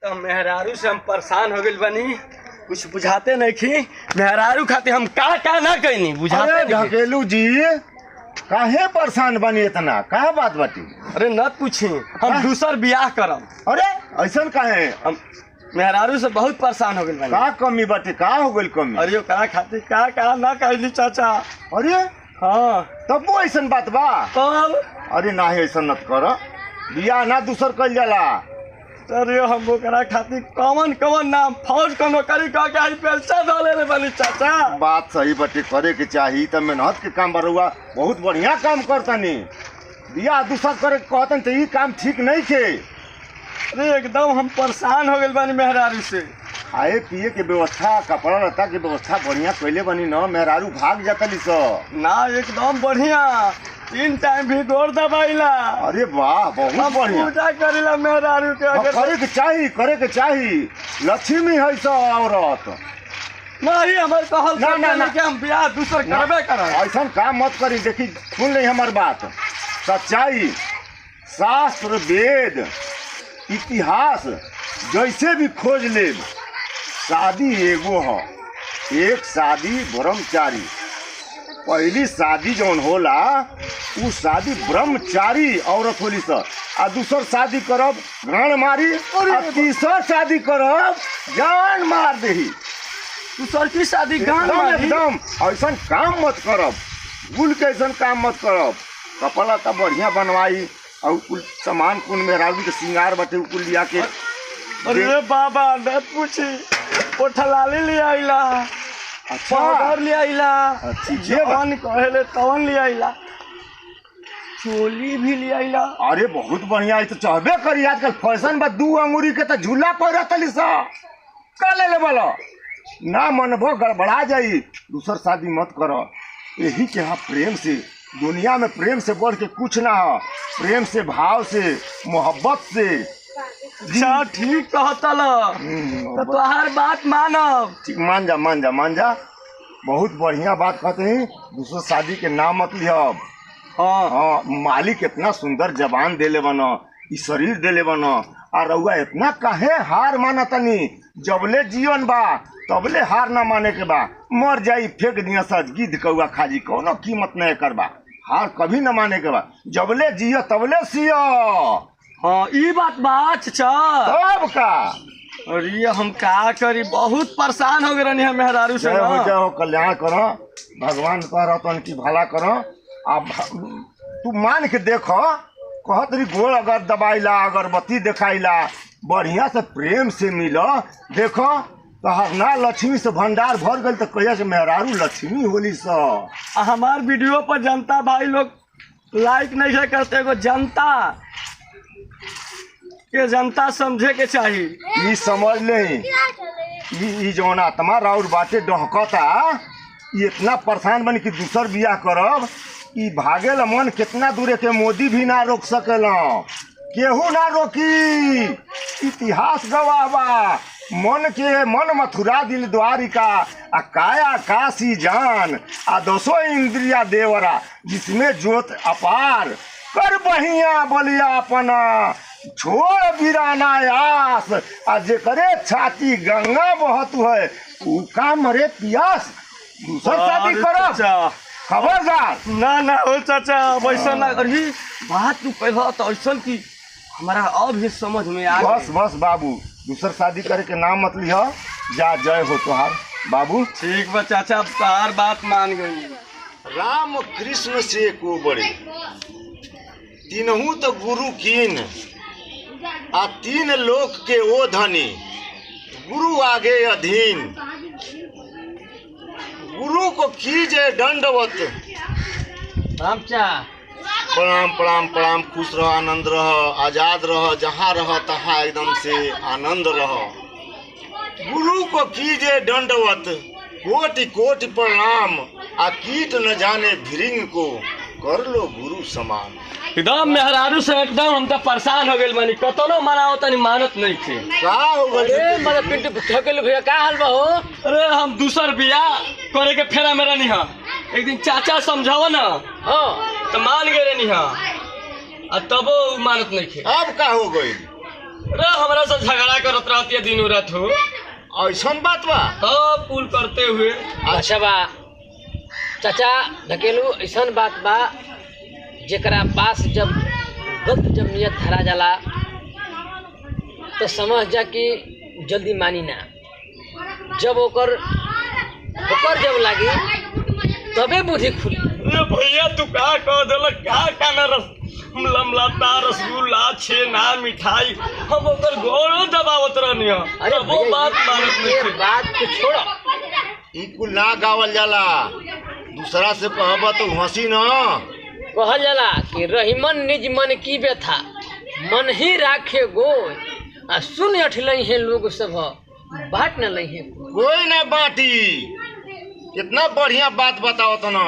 तो मेहरारू से हम परेशान हो गए बनी, कुछ बुझाते नहीं खी। मेहरारू खाते हम का ना कहनी बुझाते ढकेलू जी काहे परेशान बनी इतना का बात बाटी। अरे न पूछी, हम दूसर बियाह करम। अरे ऐसा काहे? हम मेहरारू से बहुत परेशान हो गए बनी। का कमी बाटे? का हो गई कमी? अरे करा खातिर का ना कहली चाचा। अरे हाँ तब वो ऐसा बात बा तब। अरे ना ऐसा मत कर, बियाह ना दूसर कल जाला। अरे हम ओकरा खातिर कौन नाम फौज को नौकरी कह के आई पैसा डाले रे बनी चाचा। बात सही बटे, करे के चाहिए तो मेहनत के काम बरुआ बहुत बढ़िया काम करतनी। बियाह दूसर करे कहतन तो ये काम ठीक नहीं थे। अरे एकदम हम परेशान हो गए बनी मेहरारू से। खाए पिए के व्यवस्था, कपड़ा लत्ता के व्यवस्था बढ़िया कैले बनी न, मेहरारू भाग जातली सो ना। एकदम बढ़िया, 3 टाइम भी गोर दबाइला। अरे वाह बहुत बढ़िया। पूजा करेला मेहरारू के। अगर करे के चाहिए लक्ष्मी है सो औरत। नहीं हमारे कहल ना, ना, ना। कि हम बियाह दूसर करबे करब। ऐसा काम मत करी। देखी सुन ली हमार बात, सच्चाई शास्त्र वेद इतिहास जैसे भी खोज ले, शादी एगो हो। एक शादी ब्रह्मचारी, पहली शादी जौन होला उ शादी ब्रह्मचारी औरत होली सर। आ दूसर शादी करब ग्राण मारी, और तीसर शादी करब जान मार देही। दूसर की शादी गान मारी। एकदम ऐसा काम मत करब, भूल के ऐसा काम मत करब। कपड़ा तो बढ़िया बनवाई और कुल सामान कुल मेहरारू के श्रृंगार बटे कुल लिया के। अरे बाबा न पूछी, पोठलाली ले आइला, अच्छा पाउडर ले आइला, जवन कहले तवन ले आइला, चोली भी ले आइला। अरे बहुत बढ़िया है तो चाहबे करी। आजकल फैशन बा 2 अंगूरी के तो झूला पहरतली सा। का ले बोलो ना मनबो गड़बड़ा जाई। दूसर शादी मत करो। यही के यहाँ प्रेम से, दुनिया में प्रेम से बढ़ के कुछ ना हो। प्रेम से, भाव से, मोहब्बत से। अच्छा ठीक कहता तो तोहार बात मानब। ठीक मान जा। बहुत बढ़िया बात कहते हैं। दूसर शादी के नाम मत लिहब। हाँ मालिक इतना सुंदर जबान देले बनो, ई शरीर देले बनो, और रउआ इतना काहे हार माना तनी। जबले जीवन बा तबले हार ना माने के बा। मर जाई फेंक दिया सज गिद्ध कौआ खाजी, कोनो कीमत नहीं करबा। हार कभी न माने के बा। जबले जियो तबले सियो। हाँ ई बात चाचा। तब का। अरे हम का करी, बहुत परेशान हो गए रहनी हम मेहरारू से। जाओ कल्याण करो, भगवान कह रहा की भला करो। अब तू मान के देखो, कहत रही गोड़ अगर दबाइला, अगरबत्ती दिखाइला, बढ़िया से प्रेम से मिलो। देखो तो ना लक्ष्मी से भंडार भर गई तो कहिया से मेहरारू लक्ष्मी होली सो। हमार वीडियो पर जनता भाई लोग लाइक नहीं है करते। एगो जनता के जनता समझे के चाहिए। ये समझ ले, ये जौन आत्मा राउर बाटे डहकता, ये इतना परेशान बनी कि दूसर बियाह करब। ई भागेला मन कितना दूरे के मोदी भी ना रोक सकेला, केहू ना रोकी। इतिहास गवाह बा। मन मथुरा दिल द्वारिका, आ काया काशी जान, आ 200 इंद्रिया देवरा, जिसमें ज्योत अपार। कर बहिया बलिया अपना, छोड़ बिराना आस, आ जे करे छाती गंगा बहत है, उ का मरे पियास। दूसर शादी करो खबरदार। ना हो चाचा, वैसा ना। अरे बात तू कह तो ऐसा कि हमारा अब ही समझ में आ। बस बाबू, दूसर शादी करे के नाम मत लिह। जा जय हो तुहार बाबू। ठीक बा चाचा, अब तोहार बात मान गई। राम कृष्ण से को बड़े, तीनहू तो गुरु कीन, आ 3 लोक के ओ धनी, गुरु आगे अधीन। गुरु को कीजे दंडवत। प्रणाम। खुश रह, आनंद रह, आजाद रह, जहाँ रह तहाँ एकदम से आनंद रह। गुरु को कीजे दंडवत, कोटि कोटि प्रणाम। आ कीट न जाने भिरिंग को, कर लो गुरु समान। एकदम मेहरारू से एकदम हम तो परेशान हो गए बनी। कतनो मनाओ तनी मानत नहीं थे। का हो गइल? अरे पिंटू ठकेल भैया का हाल बा हो? अरे हम दूसर बियाह करे के फेरा मेरा नहीं है। एक दिन चाचा समझाओ ना, हाँ तो मान गए नहीं है, तबो मानत नहीं थे। अब का हो गई? अरे हमरा से झगड़ा करत रहती है दिन रात हो। ऐसा बात बा सब कुल करते हुए। अच्छा बा चाचा ढकेलू ऐसा बात बा जेकरा पास जब गलत जब नियत धरा जाला तो समझ जा कि जल्दी मानी ना, जब ओकर जब लागी तबे बुद्धि खुली। अरे भैया तू का कह देलक का ना लमलाता रसगुल्ला छेना मिठाई हम ओकर गोड़ो दबावत रहनी है। अरे वो बात मानत ये नहीं। बात को छोड़ो, ई कुल ना गावल जाला, दूसरा से कहब तो हंसी न। कहल जाला कि रहीमन निज मन की व्यथा मन ही राखे गोय आ सुन अठलई है लोग सब बाट न लई है। कोई ना बाटी, कितना बढ़िया बात बताओ तो ना।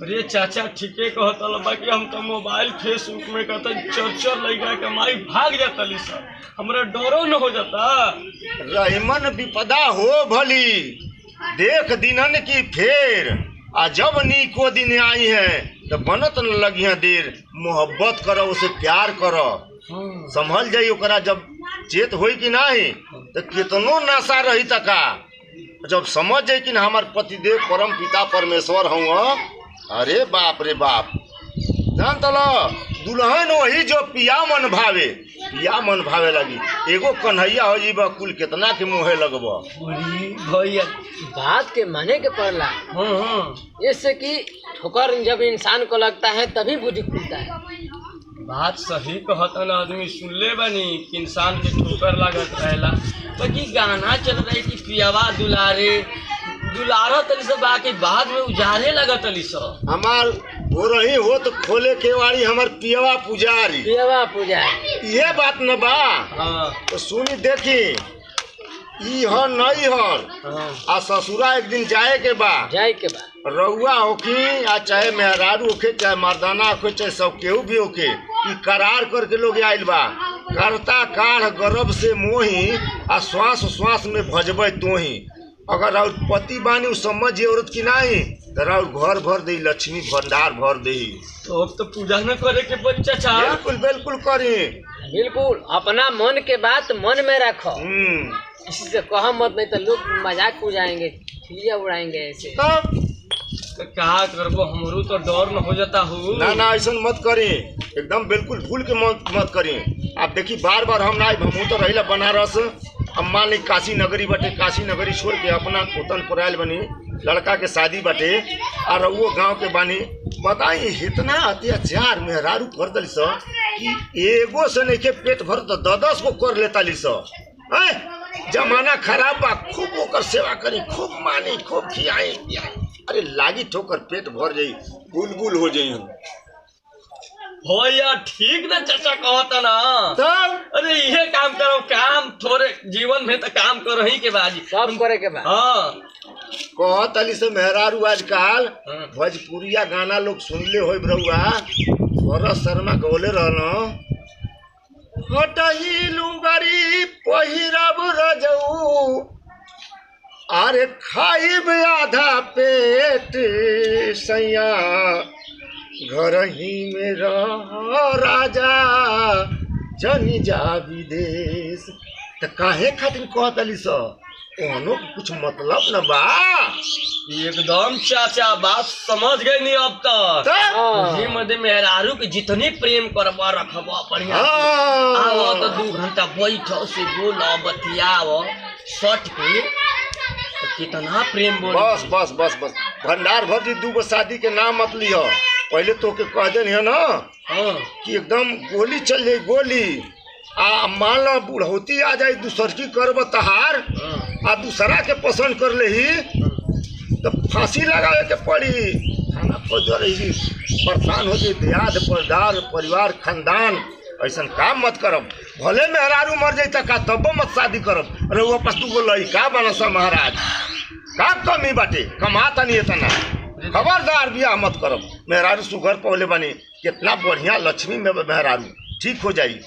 अरे चाचा ठीके कहतल बाकी हम तो मोबाइल फेसबुक में कहता चर्चा लगा के माई भाग जाता सब, हमरा डरो न हो जाता। रहीमन विपदा हो भली, देख दिनन की फेर आ जब नीको दिन आई है तो बनत न लगी है देर। मोहब्बत करो, उसे प्यार करो, संभल जाई ओकरा जब चेत होई कि नहीं तो कितनो नशा रही तका जब समझ जाए कि हमार पतिदेव परम पिता परमेश्वर हूँ। अरे बाप रे बाप, जान तलो दुल्हन वही जो पिया मन भावे लगी। एगो कन्हैया हो जीबा कुल कितना के मुँहे लगब। अरे भैया बात के माने के पड़ला, इससे कि ठोकर जब इंसान को लगता है तभी बुद्धि खुलता है। बात सही कहता ना आदमी सुनले बनी कि इंसान के ठोकर लागत रहेला। बाकी गाना चल रही कि पियावा दुलारा तली सब बाकी बाद में उजारे लगा तली सब। हमार हो रही हो तो खोले केवाड़ी हमार पियवा पुजारी, पियवा पूजा ये बात न बा। हाँ तो सुनी देखी ई हर नहीं हर हाँ आ ससुरा एक दिन जाए के बा। जाए के बाद रउआ होकी आ चाहे मेहरारू होके चाहे मर्दाना होके चाहे सब केहू भी होके, ई करार करके लोग आइल बा। करता काढ़ गर्भ से मोही आ श्वास श्वास में भजबे तोही। अगर राउर पति बानी उ समझ औरत की नहीं तो राउर घर भर दे, लक्ष्मी भंडार भर दे। तो अब तो पूजा न करे के बच्चा चाचा। बिल्कुल बिल्कुल करी। बिल्कुल अपना मन के बात मन में रखो, किसी से कहा मत, नहीं तो लोग मजाक उड़ाएंगे, ठिलिया उड़ाएंगे ऐसे। तब तो क्या करबो, हमरो तो डर न हो जाता हो। ना ना ऐसा मत करी, एकदम बिल्कुल भूल के मत करी। आप देखी बार बार हम ना हम तो रहिला बनारस, अब मान ली काशी नगरी बटे, काशी नगरी छोड़ के अपना कोतन पुरायल बनी, लड़का के शादी बटे और वो गांव के बानी। बताई इतना अत्याचार मेहरारू कर दली स कि एगो से नहीं के पेट भर तो 10 को कर लेता ली स। जमाना खराब बा, खूब ओकर सेवा करी, खूब मानी, खूब खियाई पियाई। अरे लागी ठोकर पेट भर जाई, बुलबुल हो जाई हम। भैया ठीक ना चाचा कहता ना। तब अरे ये काम करो, काम थोड़े जीवन में तो काम करो ही के बाजी सब करे के बाद। हाँ कहत अली से मेहरारू आजकल हाँ। भोजपुरिया गाना लोग सुनले हो ब्रहुआ, भरत शर्मा गौले रहना, हटही लुंगरी पहिरब रजऊ, अरे खाइब आधा पेट सैया, घर ही में रह राजा जनी जा विदेश। तो काहे खातिर कहत अली स ओनो कुछ मतलब न बा। एकदम चाचा बात समझ गए नहीं अब तक। तब ये मध्य मेहरारू के जितनी प्रेम करवा रखबा बढ़िया से। हाँ। आओ तो 2 घंटा बैठो से बोलो बतियाओ सट के तो कितना प्रेम बोल। बस बस बस बस भंडार भर दी 2 शादी के नाम मत लियो। पहले तो के कह देनी है ना हाँ कि एकदम गोली चल जाए, गोली आ मान लो बुढ़ौती आ जाए, दूसर की करब तहार आ दूसरा के पसंद कर ले ही तो फांसी लगावे के पड़ी। खाना पड़ रही परेशान हो जाए, दियाद परदार परिवार खानदान। ऐसा काम मत करब, भले मेहरारू मर जाए का तब मत शादी करब। अरे वो पास 2 लड़का बनसा महाराज, का कमी बाटे, कमाता नहीं इतना। खबरदार बियाह मत करब। मेहरारू सुगर पौले बनी, कितना बढ़िया लक्ष्मी में मेहरारू ठीक हो जाई।